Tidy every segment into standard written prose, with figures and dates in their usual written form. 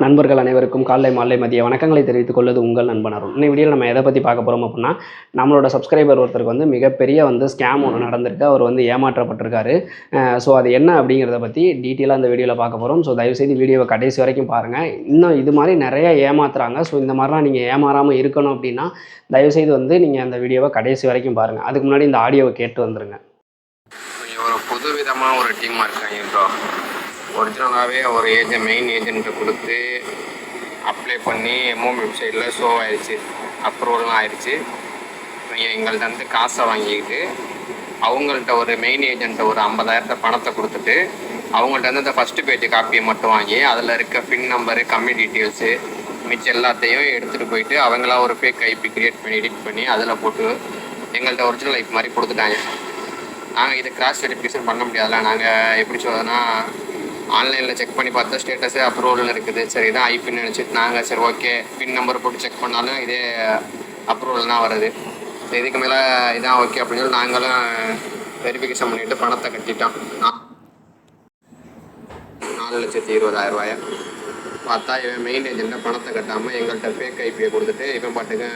நண்பர்கள் அனைவருக்கும் காலை மாலை மதிய வணக்கங்களை தெரிவித்துக் கொள்வது உங்கள் நண்பன் அருண். இந்த வீடியோவில் நம்ம எதை பற்றி பார்க்க போகிறோம் அப்படின்னா, நம்மளோட சப்ஸ்கிரைபர் ஒருத்தருக்கு வந்து மிகப்பெரிய ஸ்கேம் ஒன்று நடந்திருக்கு. அவர் ஏமாற்றப்பட்டிருக்காரு. ஸோ அது என்ன அப்படிங்கிறத பற்றி டீட்டெயிலாக அந்த வீடியோவில் பார்க்க போகிறோம். ஸோ தயவுசெய்து வீடியோவை கடைசி வரைக்கும் பாருங்கள். இன்னும் இது மாதிரி நிறைய ஏமாத்துறாங்க. ஸோ இந்த மாதிரிலாம் நீங்கள் ஏமாறாமல் இருக்கணும் அப்படின்னா தயவுசெய்து நீங்கள் அந்த வீடியோவை கடைசி வரைக்கும் பாருங்கள். அதுக்கு முன்னாடி இந்த ஆடியோவை கேட்டு வந்துருங்க. ஒரு புது விதமாக ஒரு டீமாக இருக்காங்க ப்ரோ. ஒரிஜினலாகவே ஒரு மெயின் ஏஜென்ட்டை கொடுத்து அப்ளை பண்ணி எம்ஓஎம் வெப்சைட்டில் ஷோ ஆயிடுச்சு, அப்ரூவல்லாம் ஆயிடுச்சு. நீங்கள் எங்கள்கிட்ட வந்து காசை வாங்கிக்கிட்டு அவங்கள்ட்ட ஒரு மெயின் ஏஜென்ட்டை ஒரு 50,000 பணத்தை கொடுத்துட்டு அவங்கள்ட்ட வந்து அந்த ஃபஸ்ட்டு பேஜ் காப்பியை மட்டும் வாங்கி அதில் இருக்க பின் நம்பரு, கம்மி டீட்டெயில்ஸு, மிச்சம் எல்லாத்தையும் எடுத்துகிட்டு போயிட்டு அவங்களாம் ஒரு ஃபேக் ஐபி க்ரியேட் பண்ணி எடிட் பண்ணி அதில் போட்டு எங்கள்கிட்ட ஒரிஜினல் ஐபி மாதிரி கொடுத்துட்டாங்க. நாங்கள் இதை கிராஸ் வெரிஃபிகேஷன் பண்ண முடியாதுல்ல. நாங்கள் எப்படி சொல்கிறதுனா, ஆன்லைனில் செக் பண்ணி பார்த்தா ஸ்டேட்டஸே அப்ரூவல் இருக்குது. சரி இதான் ஐபின்னு நினச்சிட்டு நாங்கள் சரி ஓகே பின் நம்பர் போட்டு செக் பண்ணாலும் இதே அப்ரூவல் தான் வருது. இதுக்கு மேலே இதான் ஓகே அப்படின்னு சொல்லி நாங்களும் வெரிஃபிகேஷன் பண்ணிவிட்டு பணத்தை கட்டிட்டோம். 4,20,000 பார்த்தா இவன் மெயின் ஏஜென்ட்டை பணத்தை கட்டாமல் எங்கள்கிட்ட ஃபேக் ஐபியை கொடுத்துட்டு இவன் பாட்டுக்கு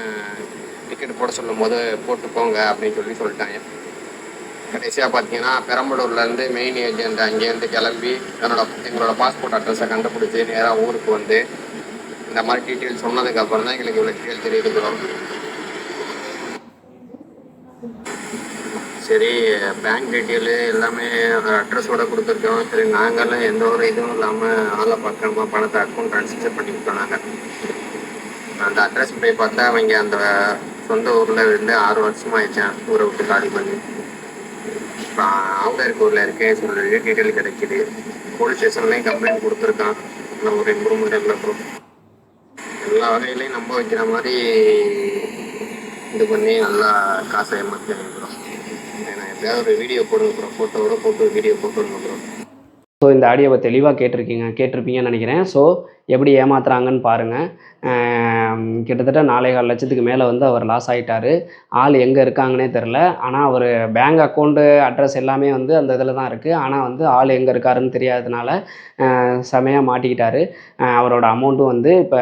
டிக்கெட் போட சொல்லும் போது போட்டு போங்க அப்படின்னு சொல்லிட்டாங்க. கடைசியாக பார்த்தீங்கன்னா பெரம்பலூர்லேருந்து மெயின் ஏஜென்ட் அங்கேருந்து கிளம்பி எங்களோட பாஸ்போர்ட் அட்ரஸை கண்டுபிடிச்சி நேராக ஊருக்கு வந்து இந்த மாதிரி டீட்டெயில் சொன்னதுக்கப்புறம் தான் எங்களுக்கு இவ்வளோ டீட்டெயில் தெரிவிக்கிறோம். சரி பேங்க் டீட்டெயிலு எல்லாமே அட்ரஸோடு கொடுத்துருக்கோம். சரி நாங்களும் எந்த ஒரு இதுவும் இல்லாமல் ஆளை பார்க்காம பணத்தை அக்கௌண்ட் ட்ரான்ஸ்ஃபர் பண்ணி கொடுத்தோம். நாங்கள் அந்த அட்ரஸ் போய் பார்த்தா அவங்க அந்த சொந்த ஊரில் இருந்து 6 வருஷமாக ஆயிடுச்சேன் ஊரை விட்டு காலி பண்ணி. இப்போ ஆவுதாருக்கு ஊரில் இருக்கேன் சொல்லி டீட்டெயில் கிடைக்கிது. போலீஸ் ஸ்டேஷன்லேயும் கம்ப்ளைண்ட் கொடுத்துருக்கான். நம்ம ஒரு இம்ப்ரூவ்மெண்ட் இருக்கிறோம். எல்லா வகையிலையும் நம்ப வைக்கிற மாதிரி இது பண்ணி நல்லா காசை ஏமாற்றி இருக்கிறோம். நான் எப்படியாவது ஒரு வீடியோ போடுங்க ஃபோட்டோவோட போட்டு வீடியோ போட்டு விடுங்க. ஸோ இந்த ஆடியோவை தெளிவாக கேட்டிருப்பீங்கன்னு நினைக்கிறேன். ஸோ எப்படி ஏமாத்துறாங்கன்னு பாருங்கள். கிட்டத்தட்ட 4.25 லட்சத்துக்கு மேலே அவர் லாஸ் ஆகிட்டார். ஆள் எங்கே இருக்காங்கன்னே தெரில. ஆனால் அவர் பேங்க் அக்கௌண்ட்டு அட்ரஸ் எல்லாமே அந்த இதில் தான் இருக்குது. ஆனால் ஆள் எங்கே இருக்காருன்னு தெரியாததுனால செமையாக மாட்டிக்கிட்டார். அவரோட அமௌண்ட்டும் இப்போ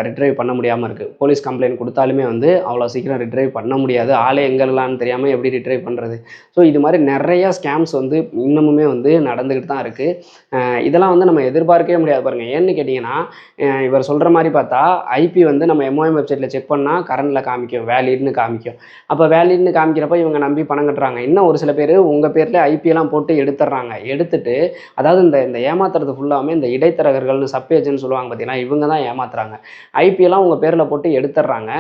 ரிட்ரைவ் பண்ண முடியாமல் இருக்குது. போலீஸ் கம்ப்ளைண்ட் கொடுத்தாலுமே அவ்வளோ சீக்கிரம் ரிட்ரைவ் பண்ண முடியாது. ஆளே எங்கே இருக்கலான்னு தெரியாமல் எப்படி ரிட்ரைவ் பண்ணுறது? ஸோ இது மாதிரி நிறையா ஸ்கேம்ஸ் இன்னமுமே நடந்துக்கிட்டு தான் இருக்குது. இதெல்லாம் நம்ம எதிர்பார்க்கவே முடியாது பாருங்கள். ஏன்னு கேட்டிங்கன்னா, இவர் சொல்கிற மாதிரி பார்த்தா ஐபி நம்ம எம்ஓஎம் வெப்சைட்டில் செக் பண்ணால் கரண்டில் காமிக்கும், வேலிட்னு காமிக்கும். அப்போ வேலிட்னு காமிக்கிறப்ப இவங்க நம்பி பணம் கட்டுறாங்க. இன்னும் ஒரு சில பேர் உங்கள் பேரில் ஐபியெல்லாம் போட்டு எடுத்துடுறாங்க. எடுத்துட்டு அதாவது இந்த ஏமாத்துறது ஃபுல்லாமே இந்த இடைத்தரகர்கள்னு சப் ஏஜென்ட் சொல்லுவாங்க பார்த்தீங்கன்னா, இவங்க தான் ஏமாத்துறாங்க. ஐபியெல்லாம் உங்கள் பேரில் போட்டு எடுத்துடுறாங்க.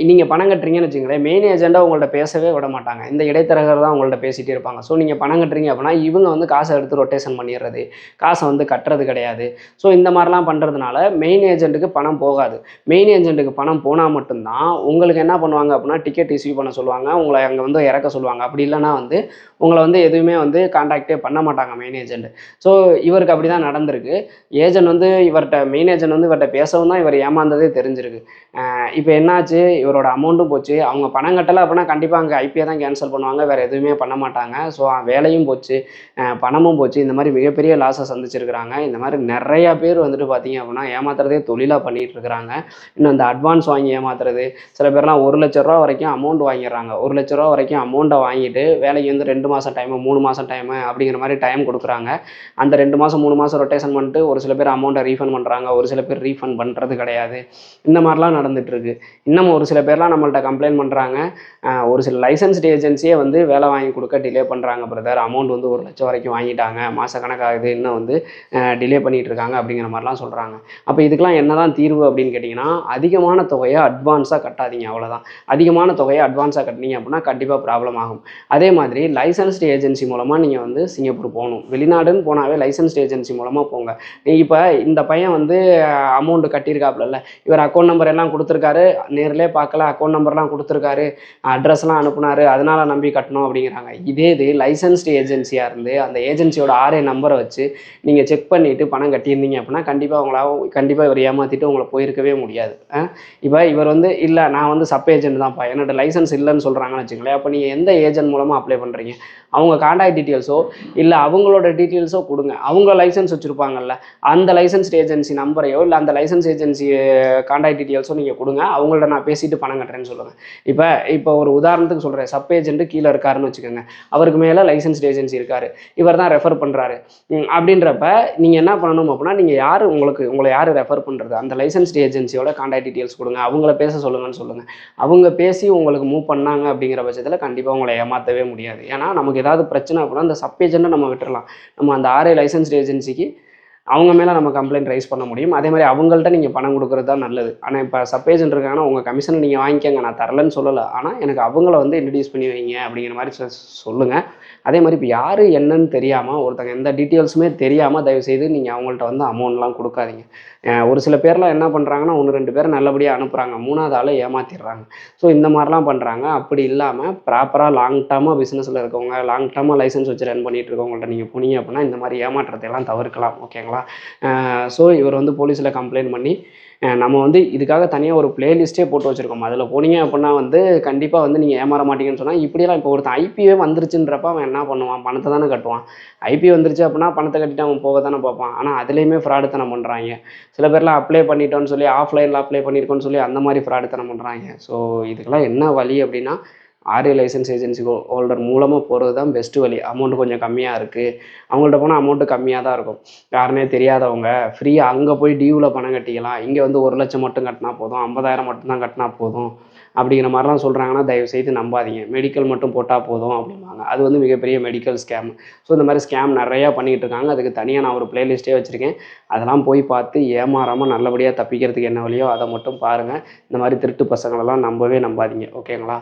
நீங்கள் பணம் கட்டுறீங்கன்னு வச்சுங்களேன், மெயின் ஏஜெண்டாக உங்கள்கிட்ட பேசவே விட மாட்டாங்க. இந்த இடைத்தரகர் தான் உங்கள்கிட்ட பேசிகிட்டே இருப்பாங்க. ஸோ நீங்கள் பணம் கட்டுறீங்க அப்படின்னா இவங்க காசை எடுத்து ரொட்டேஷன் பண்ணிடுறது, காசை கட்டுறது கிடையாது. ஸோ இந்த மாதிரிலாம் பண்ணுறதுனால மெயின் ஏஜென்ட்டுக்கு பணம் போகாது. மெயின் ஏஜென்ட்டுக்கு பணம் போனால் மட்டும்தான் உங்களுக்கு என்ன பண்ணுவாங்க அப்படின்னா டிக்கெட் இஷ்யூ பண்ண சொல்லுவாங்க, உங்களை அங்கே இறக்க சொல்லுவாங்க. அப்படி இல்லைன்னா உங்களை எதுவுமே கான்டாக்டே பண்ண மாட்டாங்க மெயின் ஏஜென்ட். ஸோ இவருக்கு அப்படி தான் நடந்திருக்கு. ஏஜென்ட் மெயின் ஏஜென்ட் இவர்கிட்ட பேசவும் தான் இவர் ஏமாந்ததே தெரிஞ்சிருக்கு. இப்போ என்னாச்சு, இவரோட அமௌண்ட்டும் போச்சு. அவங்க பணம் கட்டலை அப்படின்னா கண்டிப்பாக அங்கே ஐபியை தான் கேன்சல் பண்ணுவாங்க, வேறு எதுவுமே பண்ண மாட்டாங்க. ஸோ வேலையும் போச்சு, பணமும் போச்சு. இந்த மாதிரி மிகப்பெரிய லாஸை சந்திச்சிருக்கிறாங்க. இந்த மாதிரி நிறையா பேர் பார்த்தீங்க அப்படின்னா ஏமாத்துறதே தொழிலாக பண்ணிகிட்டு இருக்கிறாங்க. இன்னும் இந்த அட்வான்ஸ் வாங்கி ஏமாத்துறது, சில பேர்லாம் 1 லட்ச ரூபா வரைக்கும் அமௌண்ட் வாங்கிடுறாங்க. 1 லட்ச ரூபா வரைக்கும் அமௌண்ட்டை வாங்கிட்டு வேலைக்கு 2 மாதம் டைமு 3 மாதம் டைமு அப்படிங்கிற மாதிரி டைம் கொடுக்குறாங்க. அந்த 2 மாதம் 3 மாதம் ரொட்டேஷன் பண்ணிட்டு ஒரு சில பேர் அமௌண்ட்டை ரீஃபண்ட் பண்ணுறாங்க, ஒரு சில பேர் ரீஃபண்ட் பண்ணுறது கிடையாது. இந்த மாதிரிலாம் நடந்துகிட்ருக்கு. இன்னும் ஒரு சில பேர்லாம் நம்மள்ட்ட கம்ப்ளைண்ட் பண்ணுறாங்க. ஒரு சில லைசன்ஸ்டு ஏஜென்சியே வேலை வாங்கி கொடுக்க டிலே பண்ணுறாங்க பிரதர், அமௌண்ட் 1 லட்சம் வரைக்கும் வாங்கிட்டாங்க, மாதக்கணக்காகுது, இன்னும் டிலே பண்ணிகிட்டு இருக்காங்க அப்படிங்கிற மாதிரிலாம் சொல்கிறாங்க. அப்போ இதுக்கெல்லாம் என்ன தான் தீர்வு அப்படின்னு கேட்டிங்கன்னா, அதிகமான தொகையை அட்வான்ஸாக கட்டாதீங்க, அவ்வளோதான். அதிகமான தொகையை அட்வான்ஸாக கட்டினீங்க அப்படின்னா கண்டிப்பாக ப்ராப்ளம் ஆகும். அதே மாதிரி லைசன்ஸ்டு ஏஜென்சி மூலமாக நீங்கள் சிங்கப்பூர் போகணும். வெளிநாடுன்னு போனாவே லைசன்ஸ்டு ஏஜென்சி மூலமாக போங்க. இப்போ இந்த பையன் அமௌண்ட்டு கட்டியிருக்காப்புல, இவர் அக்கௌண்ட் நம்பர் எல்லாம் கொடுத்துருக்காரு, நேரிலே பார்க்கல, அக்கௌண்ட் நம்பர்லாம் கொடுத்துருக்காரு, அட்ரஸ்லாம் அனுப்புனாரு, அதனால் நம்பி கட்டணும் அப்படிங்கிறாங்க. இது லைசன்ஸ்டு ஏஜென்சியாக இருந்து அந்த ஏஜென்சியோட RA நம்பரை வச்சு நீங்கள் செக் பண்ணிவிட்டு பணம் கட்டியிருந்தீங்க அப்படின்னா கண்டிப்பாக உங்களால் கண்டிப்பாக இவர் ஏமாற்றிட்டு உங்களை போயிருக்கவே முடியாது. இப்போ இவர் வந்து இல்லை நான் வந்து சப் ஏஜென்ட் தான்ப்பா, என்னோட லைசன்ஸ் இல்லைன்னு சொல்கிறாங்கன்னு வச்சுங்களேன். அப்போ நீங்கள் எந்த ஏஜென்ட் மூலமாக அப்ளை பண்ணுறீங்க? அவங்க கான்டாக்ட் டீட்டெயில்ஸோ இல்லை அவங்களோட டீட்டெயில்ஸோ கொடுங்க. அவங்க லைசன்ஸ் வச்சுருப்பாங்கல்ல, அந்த லைசன்ஸ் ஏஜென்சி நம்பரையோ இல்லை அந்த லைசன்ஸ் ஏஜென்சி கான்டாக்ட் டீட்டெயில்ஸோ நீங்கள் கொடுங்க. அவங்கள்ட்ட நான் பேசிட்டு பணம் கட்டுறேன்னு சொல்லுங்கள். இப்போ ஒரு உதாரணத்துக்கு சொல்கிறேன், சப் ஏஜென்ட் கீழே இருக்காருன்னு வச்சுக்கோங்க, அவருக்கு மேலே லைசன்ஸ் ஏஜென்சி இருக்காரு, இவர் தான் ரெஃபர் பண்ணுறாரு. அப்படின்றப்ப நீங்கள் என்ன பண்ணணும் அப்படின்னா, நீங்கள் யார் உங்களை யார் ரெஃபர் பண்ணுறது, அந்த லைசன்ஸ் ஏஜென்சியோட கான்டாக்ட் டீட்டெயில்ஸ் கொடுங்க, அவங்கள பேச சொல்லுங்கன்னு சொல்லுங்கள். அவங்க பேசி உங்களுக்கு மூவ் பண்ணாங்க அப்படிங்கிற பட்சத்தில் கண்டிப்பாக உங்களை ஏமாற்றவே முடியாது. ஏன்னா நமக்கு ஏதாவது பிரச்சனை அப்படின்னா அந்த சப் ஏஜென்ட்டை நம்ம விட்டுறலாம், நம்ம அந்த ஆர்ஐ லைசன்ஸ் ஏஜென்சிக்கு அவங்க மேலே நம்ம கம்ப்ளைண்ட் ரைஸ் பண்ண முடியும். அதே மாதிரி அவங்கள்ட்ட நீங்கள் பணம் கொடுக்குறது தான் நல்லது. ஆனால் இப்போ சப் ஏஜென்ட் இருக்காங்கன்னா உங்கள் கமிஷனை நீங்கள் வாங்கிக்கங்க, நான் தரலன்னு சொல்லலை. ஆனால் எனக்கு அவங்கள வந்து இன்ட்ரடியூஸ் பண்ணி வைங்க அப்படிங்கிற மாதிரி சொல்லுங்கள். அதே மாதிரி இப்போ யார் என்னன்னு தெரியாமல், ஒருத்தங்க எந்த டீட்டெயில்ஸுமே தெரியாமல் தயவுசெய்து நீங்கள் அவங்கள்ட்ட வந்து அமௌண்ட்லாம் கொடுக்காதீங்க. ஒரு சில பேர்லாம் என்ன பண்ணுறாங்கன்னா, 1-2 பேர் நல்லபடியாக அனுப்புகிறாங்க, 3வது ஆளை ஏமாற்றிடுறாங்க. ஸோ இந்த மாதிரிலாம் பண்ணுறாங்க. அப்படி இல்லாமல் ப்ராப்பராக லாங் டேர்மாக பிஸ்னஸில் இருக்கவங்க, லாங் டேர்மாக லைசன்ஸ் வச்சு ரன் பண்ணிகிட்டு இருக்கவங்கள்ட்ட நீங்கள் போனீங்க அப்படின்னா இந்த மாதிரி ஏமாற்றத்தையெல்லாம் தவிர்க்கலாம். ஓகேங்களா? ஸோ இவர் வந்து போலீஸில் கம்ப்ளைண்ட் பண்ணி நம்ம வந்து இதுக்காக தனியாக ஒரு பிளேலிஸ்ட்டே போட்டு வச்சுருக்கோம். அதில் போனீங்க அப்படின்னா வந்து கண்டிப்பாக வந்து நீங்கள் ஏமாற மாட்டீங்கன்னு சொன்னால், இப்படியெல்லாம் இப்போ ஒருத்தன் ஐபியே வந்துருச்சுன்றப்ப அவன் என்ன பண்ணுவான், பணத்தை தானே கட்டுவான். ஐபி வந்துருச்சு அப்படின்னா பணத்தை கட்டிட்டு அவன் போக தானே பார்ப்பான். ஆனால் அதுலேயுமே ஃப்ராடுத்தனம் பண்ணுறாங்க. சில பேர்லாம் அப்ளை பண்ணிட்டோன்னு சொல்லி, ஆஃப்லைனில் அப்ளை பண்ணியிருக்கோன்னு சொல்லி அந்த மாதிரி ஃப்ராடுத்தனம் பண்ணுறாங்க. ஸோ இதுக்கெல்லாம் என்ன வழி அப்படின்னா, ஆர்ஏ லைசன்ஸ் ஏஜென்சி ஹோல்டர் மூலமாக போகிறது தான் பெஸ்ட்டு வழி. அமௌண்ட்டு கொஞ்சம் கம்மியாக இருக்குது, அவங்கள்ட்ட போனால் அமௌண்ட்டு கம்மியாக தான் இருக்கும். யாருனே தெரியாதவங்க ஃப்ரீயாக அங்கே போய் டியூவில் பணம் கட்டிக்கலாம், இங்கே வந்து 1 லட்சம் மட்டும் கட்டினா போதும், 50,000 மட்டும் தான் கட்டினா போதும் அப்படிங்கிற மாதிரிலாம் சொல்கிறாங்கன்னா தயவுசெய்து நம்பாதீங்க. மெடிக்கல் மட்டும் போட்டால் போதும் அப்படிம்பாங்க. அது வந்து மிகப்பெரிய மெடிக்கல் ஸ்கேம். ஸோ இந்த மாதிரி ஸ்கேம் நிறையா பண்ணிகிட்டு இருக்காங்க. அதுக்கு தனியாக நான் ஒரு பிளேலிஸ்ட்டே வச்சுருக்கேன். அதெல்லாம் போய் பார்த்து ஏமாறாமல் நல்லபடியாக தப்பிக்கிறதுக்கு என்ன வழியோ அதை மட்டும் பாருங்கள். இந்த மாதிரி திருட்டு பசங்களெல்லாம் நம்பவே நம்பாதீங்க. ஓகேங்களா?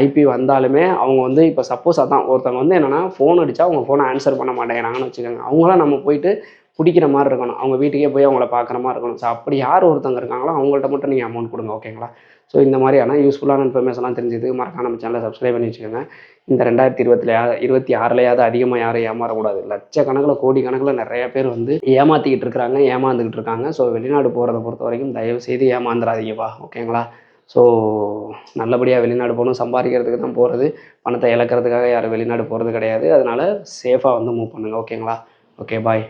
ஐபி வந்தாலுமே அவங்க வந்து இப்போ சப்போஸ் அதான் ஒருத்தவங்க வந்து என்னென்னா ஃபோன் அடித்தா அவங்க ஃபோனை ஆன்சர் பண்ண மாட்டேங்கிறாங்கன்னு வச்சுக்கோங்க. அவங்களாம் நம்ம போயிட்டு பிடிக்கிற மாதிரி இருக்கணும், அவங்க வீட்டுக்கே போய் அவங்கள பார்க்குற மாதிரி இருக்கணும். ஸோ அப்படி யார் ஒருத்தவங்க இருக்காங்களோ அவங்கள்ட்ட மட்டும் நீங்கள் அமௌண்ட் கொடுங்க. ஓகேங்களா? ஸோ இந்த மாதிரியான யூஸ்ஃபுல்லான இன்ஃபர்மேஷன்லாம் தெரிஞ்சதுக்கு மறக்காம நம்ம சேனலை சப்ஸ்கிரைப் பண்ணி வச்சுக்கோங்க. இந்த 2026 அதிகமாக யாரும் ஏமாறக்கூடாது. லட்சக்கணக்கில் கோடிக்கணக்கில் நிறைய பேர் வந்து ஏமாற்றிக்கிட்டு இருக்கிறாங்க, ஏமாந்துக்கிட்டு இருக்காங்க. ஸோ வெளிநாடு போகிறத பொறுத்த வரைக்கும் தயவுசெய்து ஏமாந்துடாதீங்கப்பா. ஓகேங்களா? ஸோ நல்லபடியாக வெளிநாடு போகணும், சம்பாதிக்கிறதுக்கு தான் போகிறது, பணத்தை இழக்கிறதுக்காக யாரும் வெளிநாடு போகிறது கிடையாது. அதனால் சேஃபாக வந்து மூவ் பண்ணுங்கள். ஓகேங்களா? ஓகே, பாய்.